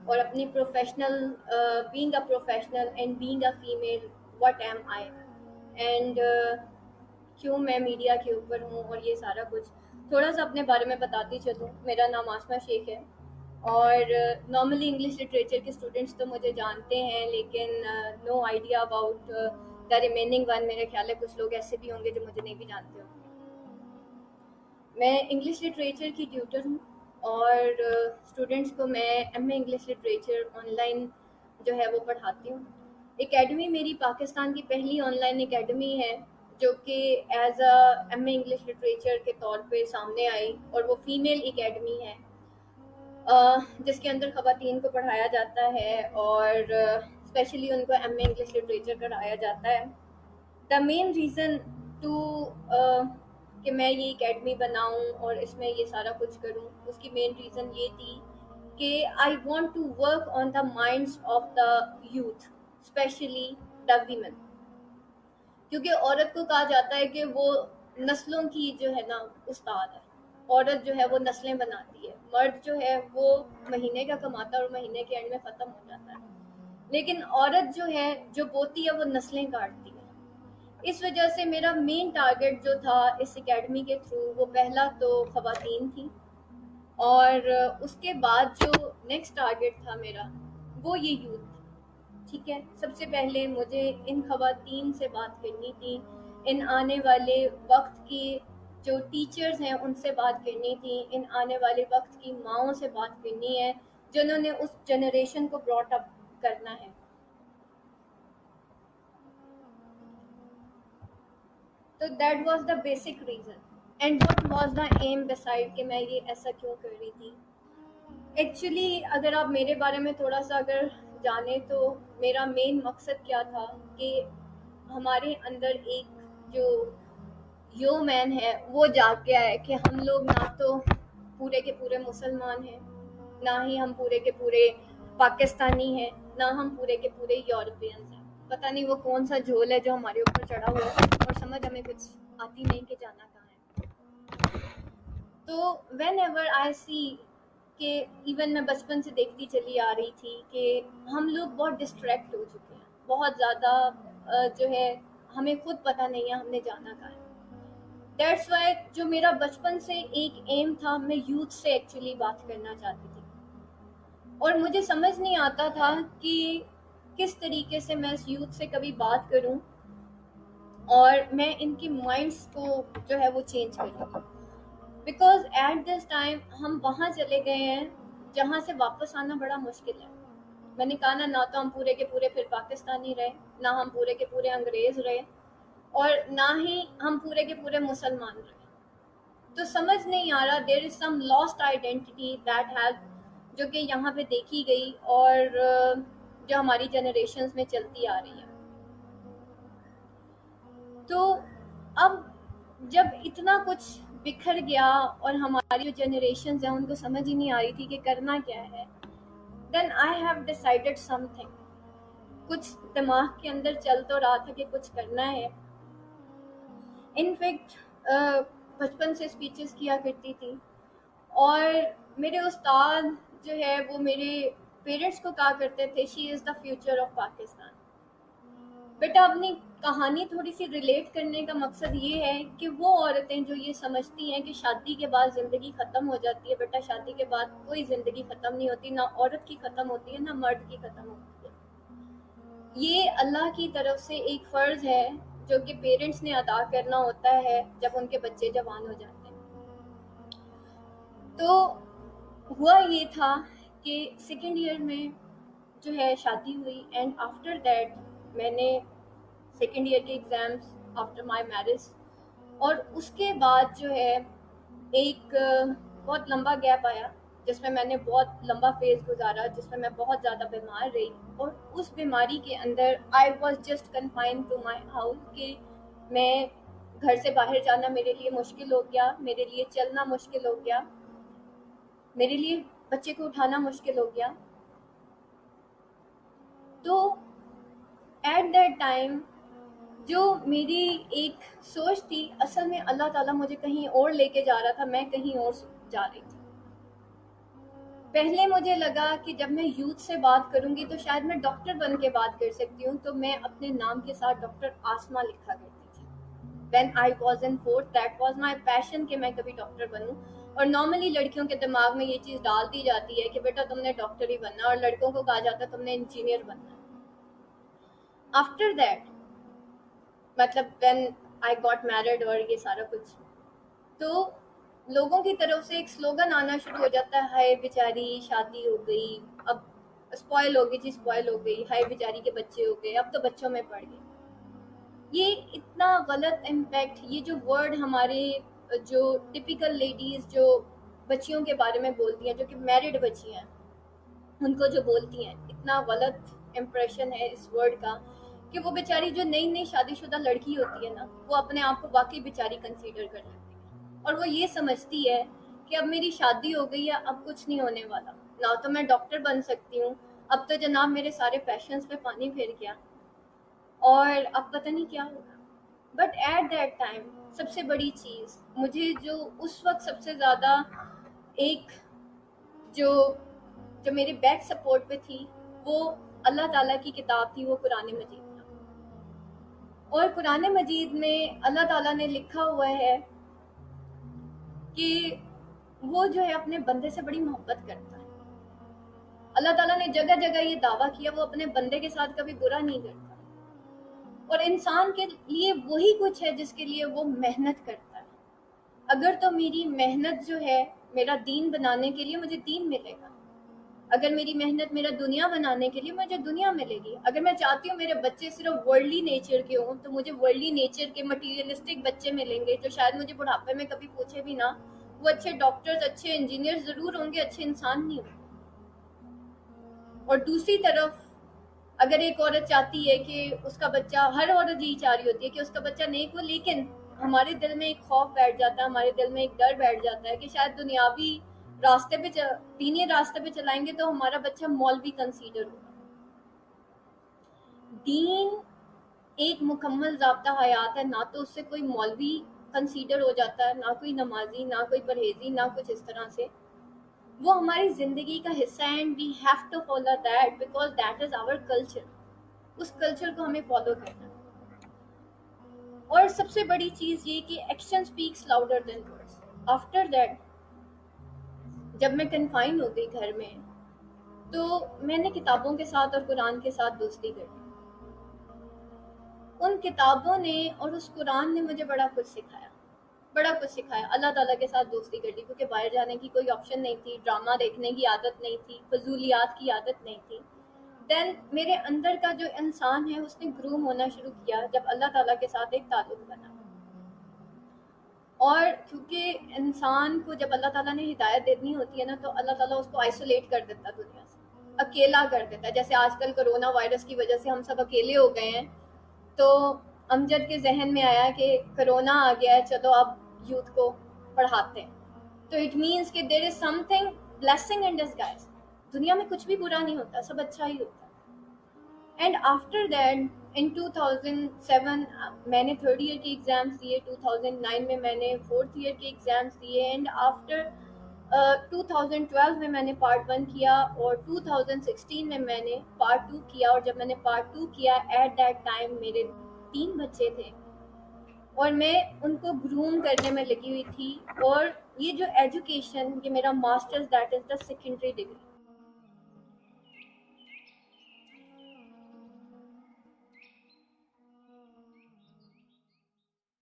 اور اپنی professional being a professional and being a female what am I and کیوں میں میڈیا کے اوپر ہوں اور یہ سارا کچھ تھوڑا سا اپنے بارے میں بتاتی چلوں. میرا نام آسمہ شیخ ہے اور نارملی انگلش لٹریچر کے اسٹوڈنٹس تو مجھے جانتے ہیں لیکن no idea about the remaining one. میرے خیال ہے کچھ لوگ ایسے بھی ہوں گے جو مجھے نہیں بھی جانتے ہوں گے. میں انگلش لٹریچر کی ٹیوٹر ہوں اور اسٹوڈنٹس کو میں M A English literature online جو ہے وہ پڑھاتی ہوں. اکیڈمی میری پاکستان کی پہلی آن لائن اکیڈمی ہے جو کہ as a M A English literature کے طور پہ سامنے آئی, اور وہ فیمیل اکیڈمی ہے جس کے اندر خواتین کو پڑھایا جاتا ہے اور اسپیشلی ان کو ایم اے انگلش لٹریچر کرایا جاتا ہے. دا مین ریزن ٹو کہ میں یہ اکیڈمی بناؤں اور اس میں یہ سارا کچھ کروں, اس کی مین ریزن یہ تھی کہ I want to work on the minds of the youth especially the women, کیونکہ عورت کو کہا جاتا ہے کہ وہ نسلوں کی جو ہے نا استاد ہے. عورت جو ہے وہ نسلیں بناتی ہے, مرد جو ہے وہ مہینے کا کماتا ہے اور مہینے کے اینڈ میں ختم ہو جاتا ہے, لیکن عورت جو ہے جو بوتی ہے وہ نسلیں کاٹتی ہے. اس وجہ سے میرا مین ٹارگٹ جو تھا اس اکیڈمی کے تھرو وہ پہلا تو خواتین تھی, اور اس کے بعد جو نیکسٹ ٹارگٹ تھا میرا وہ یہ یوتھ تھا. ٹھیک ہے, سب سے پہلے مجھے ان خواتین سے بات کرنی تھی, ان آنے والے وقت کی جو ٹیچرز ہیں ان سے بات کرنی تھی, ان آنے والے وقت کی ماؤں سے بات کرنی ہے جنہوں نے اس جنریشن کو براٹ اپ کرنا ہے. تو that was the basic reason and what was the aim beside کہ میں یہ ایسا کیوں کر رہی تھی. ایکچولی اگر آپ میرے بارے میں تھوڑا سا اگر جانیں تو میرا مین مقصد کیا تھا کہ ہمارے اندر ایک جو یو مین ہے وہ جاگ کے آئے کہ ہم لوگ نہ تو پورے کے پورے مسلمان ہیں, نہ ہی ہم پورے کے پورے پاکستانی ہیں, نہ ہم پورے کے پورے یورپینز ہیں. پتہ نہیں وہ کون سا جھول ہے جو ہمارے اوپر چڑھا ہوا ہے اور سمجھ ہمیں کچھ آتی نہیں کہ جانا کہاں ہے. تو وین ایور آئی سی کہ ایون میں بچپن سے دیکھتی چلی آ رہی تھی کہ ہم لوگ بہت ڈسٹریکٹ ہو چکے ہیں, بہت زیادہ جو ہے ہمیں خود پتہ نہیں ہے ہم نے جانا کہاں ہے. دیٹس وائی جو میرا بچپن سے ایک ایم تھا, میں یوتھ سے ایکچولی بات کرنا چاہتی تھی, اور مجھے سمجھ نہیں آتا تھا کہ کس طریقے سے میں اس یوتھ سے کبھی بات کروں اور میں ان کی مائنڈس کو جو ہے وہ چینج کروں. بیکاز ایٹ دس ٹائم ہم وہاں چلے گئے ہیں جہاں سے واپس آنا بڑا مشکل ہے. میں نے کہا نہ تو ہم پورے کے پورے پھر پاکستانی رہے, نہ ہم پورے کے پورے انگریز رہے, اور نہ ہی ہم پورے کے پورے مسلمان رہے. تو سمجھ نہیں آ رہا, دیر is some last identity that has جو کہ یہاں پہ دیکھی گئی اور جو ہماری جنریشنز میں چلتی آ رہی ہے. تو اب جب اتنا کچھ بکھر گیا اور ہماری جو جنریشنز ہیں ان کو سمجھ ہی نہیں آ رہی تھی کہ کرنا کیا ہے, then I have decided something. کچھ دماغ کے اندر چل تو رہا تھا کہ کچھ کرنا ہے. انفیکٹ بچپن سے اسپیچز کیا کرتی تھی, اور میرے استاد جو ہے وہ میرے پیرنٹس کو کہا کرتے تھے شی از دا فیوچر آف پاکستان. بیٹا اپنی کہانی تھوڑی سی ریلیٹ کرنے کا مقصد یہ ہے کہ وہ عورتیں جو یہ سمجھتی ہیں کہ شادی کے بعد زندگی ختم ہو جاتی ہے, بیٹا شادی کے بعد کوئی زندگی ختم نہیں ہوتی, نہ عورت کی ختم ہوتی ہے نہ مرد کی ختم ہوتی ہے. یہ اللہ کی طرف سے ایک فرض ہے جو کہ پیرنٹس نے ادا کرنا ہوتا ہے جب ان کے بچے جوان ہو جاتے ہیں. تو ہوا یہ تھا کہ سیکنڈ ایئر میں جو ہے شادی ہوئی, اینڈ آفٹر دیٹ میں نے سیکنڈ ایئر کے ایگزامس آفٹر مائی میرج, اور اس کے بعد جو ہے ایک بہت لمبا گیپ آیا جس میں نے بہت لمبا فیز گزارا, جس میں بہت زیادہ بیمار رہی, اور اس بیماری کے اندر I was just confined to my house کہ میں گھر سے باہر جانا میرے لیے مشکل ہو گیا, میرے لیے چلنا مشکل ہو گیا, میرے لیے بچے کو اٹھانا مشکل ہو گیا. تو ایٹ دیٹ ٹائم جو میری ایک سوچ تھی, اصل میں اللہ تعالیٰ مجھے کہیں اور لے کے جا رہا تھا, میں کہیں اور جا رہی تھی. پہلے مجھے لگا کہ جب میں یوتھ سے بات کروں گی تو شاید میں ڈاکٹر بن کے بات کر سکتی ہوں، تو میں اپنے نام کے ساتھ ڈاکٹر آسما لکھا کرتی تھی. When I was in fourth, that was my passion کہ میں کبھی ڈاکٹر بنوں. اور نارملی لڑکیوں کے دماغ میں یہ چیز ڈال دی جاتی ہے کہ بیٹا تم نے ڈاکٹر ہی بننا، اور لڑکوں کو کہا جاتا ہے تم نے انجینئر بننا. آفٹر دیٹ مطلب when I got married اور یہ سارا کچھ، تو لوگوں کی طرف سے ایک سلوگن آنا شروع ہو جاتا ہے، ہائے بیچاری شادی ہو گئی، اب اسپوائل ہو گئی، جی اسپوائل ہو گئی، ہائے بیچاری کے بچے ہو گئے، اب تو بچوں میں پڑ گئے. یہ اتنا غلط امپیکٹ، یہ جو ورڈ ہمارے جو ٹپیکل لیڈیز جو بچیوں کے بارے میں بولتی ہیں، جو کہ میرڈ بچی ہیں، ان کو جو بولتی ہیں، اتنا غلط امپریشن ہے اس ورڈ کا کہ وہ بیچاری جو نئی نئی شادی شدہ لڑکی ہوتی ہے نا، وہ اپنے آپ کو واقعی بیچاری کنسیڈر کر لیتی ہے، اور وہ یہ سمجھتی ہے کہ اب میری شادی ہو گئی ہے، اب کچھ نہیں ہونے والا، نہ تو میں ڈاکٹر بن سکتی ہوں، اب تو جناب میرے سارے پیشنز پہ پانی پھر گیا، اور اب پتہ نہیں کیا ہوگا. بٹ ایٹ دیٹ ٹائم سب سے بڑی چیز مجھے جو اس وقت سب سے زیادہ ایک جو میرے بیک سپورٹ پہ تھی، وہ اللہ تعالیٰ کی کتاب تھی، وہ قرآن مجید تھا. اور قرآن مجید میں اللہ تعالیٰ نے لکھا ہوا ہے کہ وہ جو ہے اپنے بندے سے بڑی محبت کرتا ہے. اللہ تعالیٰ نے جگہ جگہ یہ دعویٰ کیا وہ اپنے بندے کے ساتھ کبھی برا نہیں کرتا، اور انسان کے لیے وہی کچھ ہے جس کے لیے وہ محنت کرتا ہے. اگر تو میری محنت جو ہے میرا دین بنانے کے لیے، مجھے دین ملے گا. اگر میری محنت میرا دنیا بنانے کے لیے، مجھے دنیا ملے گی. اگر میں چاہتی ہوں میرے بچے صرف ورلڈلی نیچر کے ہوں، تو مجھے ورلڈلی نیچر کے مٹیریلسٹک بچے ملیں گے جو شاید مجھے بڑھاپے میں کبھی پوچھے بھی نہ. وہ اچھے ڈاکٹرز، اچھے انجینئر ضرور ہوں گے، اچھے انسان نہیں ہوں گے. اور دوسری طرف اگر ایک عورت چاہتی ہے کہ اس کا بچہ، ہر عورت یہی چاہ رہی ہوتی ہے کہ اس کا بچہ نیک ہو، لیکن ہمارے دل میں ایک خوف بیٹھ جاتا ہے، ہمارے دل میں ایک ڈر بیٹھ جاتا ہے کہ شاید دنیاوی راستے پہ دینی راستے پہ چلائیں گے تو ہمارا بچہ مولوی کنسیڈر ہوگا. دین ایک مکمل ضابطہ حیات ہے، نہ تو اس سے کوئی مولوی کنسیڈر ہو جاتا ہے، نہ کوئی نمازی، نہ کوئی پرہیزی، نہ کچھ اس طرح سے. وہ ہماری زندگی کا حصہ ہے، and we have to follow that because that is our culture. اس کلچر کو ہمیں فالو کرنا ہے. اور سب سے بڑی چیز یہ کہ action speaks louder than words. After that جب میں کنفائن ہو گئی گھر میں، تو میں نے کتابوں کے ساتھ اور قرآن کے ساتھ دوستی کر لی. ان کتابوں نے اور اس قرآن نے مجھے بڑا کچھ سکھایا، بڑا کچھ سکھایا. اللہ تعالیٰ کے ساتھ دوستی کر لی کیونکہ باہر جانے کی کوئی آپشن نہیں تھی، ڈرامہ دیکھنے کی عادت نہیں تھی، فضولیات کی عادت نہیں تھی. دین میرے اندر کا جو انسان ہے اس نے گروم ہونا شروع کیا جب اللہ تعالیٰ کے ساتھ ایک تعلق بنا. اور کیونکہ انسان کو جب اللہ تعالیٰ نے ہدایت دینی ہوتی ہے نا، تو اللہ تعالیٰ اس کو آئسولیٹ کر دیتا ہے، دنیا سے اکیلا کر دیتا ہے. جیسے آج کل کرونا وائرس کی وجہ سے ہم سب اکیلے ہو گئے ہیں، تو امجد کے ذہن میں آیا کہ کرونا آ گیا ہے، چلو اب یوتھ کو پڑھاتے ہیں. تو اٹ مینس کہ there is something blessing in disguise. دنیا میں کچھ بھی برا نہیں ہوتا، سب اچھا ہی ہوتا ہے. اینڈ آفٹر دیٹ ان 2007 میں نے تھرڈ ایئر کے ایگزامس دیے، 2009 میں میں نے فورتھ ایئر کے ایگزامس دیے، اینڈ آفٹر 2012 میں نے پارٹ 1 کیا، اور 2016 میں نے پارٹ 2 کیا. اور جب میں نے پارٹ 2 کیا، ایٹ دیٹ ٹائم میرے 3 بچے تھے اور میں ان کو گروم کرنے میں لگی ہوئی تھی. اور یہ جو ایجوکیشن، یہ میرا masters, that is the secondary degree.